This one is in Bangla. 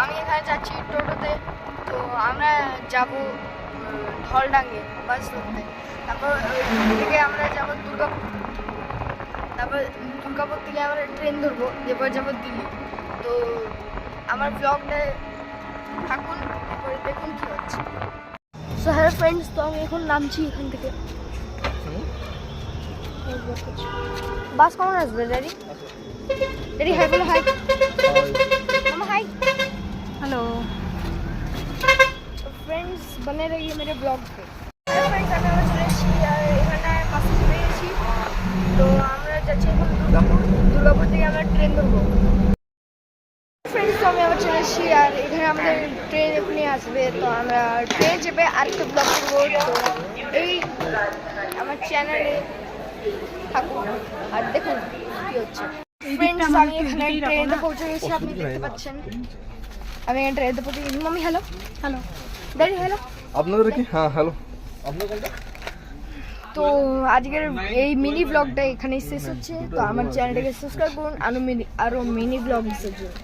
আমি এখানে যাচ্ছি টোটোতে। তো আমরা যাব ঢলডাঙ্গে বাস ধরতে। তারপর ওই থেকে আমরা যাব দুর্গাপুর। তারপর দুর্গাপুর থেকে আমরা ট্রেন ধরবো, এরপর যাবো দিল্লি। তো আমার ব্লগটা থাকুন, এরপরে দেখুন কী হচ্ছে। সো হ্যালো ফ্রেন্ডস, তো আমি এখন নামছি এখান থেকে। বাস কখন আসবে ড্যাডি? ড্যাডি হাই বলো, হাই मामा हाय। हेलो तो फ्रेंड्स बने रहिए मेरे ब्लॉग पे। हेलो फ्रेंड्स, আমি আবার চলে এসেছি আর এখানে বাসে চলে এসেছি। তো আমরা যাচ্ছি এখন দুর্গাপুর থেকে আমরা ট্রেন ধরবো। ফ্রেন্ডস, তো আমি আবার চলে এসেছি আর এখানে আমাদের ট্রেন এখনই আসবে। তো আমরা ট্রেন চেপে আরেকটা ব্লগ করবো। তো এই আমার চ্যানেলে থাকুন আর দেখুন কী হচ্ছে। ফ্রেন্ডস, আমি এখানে ট্রেনে পৌঁছে গেছি, আপনি দেখতে পাচ্ছেন আমি এখানে ট্রেনে পৌঁছে গেছি। মামি হ্যালো। Hello daddy hello. আপনাদের কি? হ্যাঁ হ্যালো। আপনার কোনটা? তো আজকের এই মিনি ব্লগটা এখানেই শেষ হচ্ছে। তো আমার চ্যানেলটাকে সাবস্ক্রাইব করুন আরও মিনি ব্লগসের জন্য।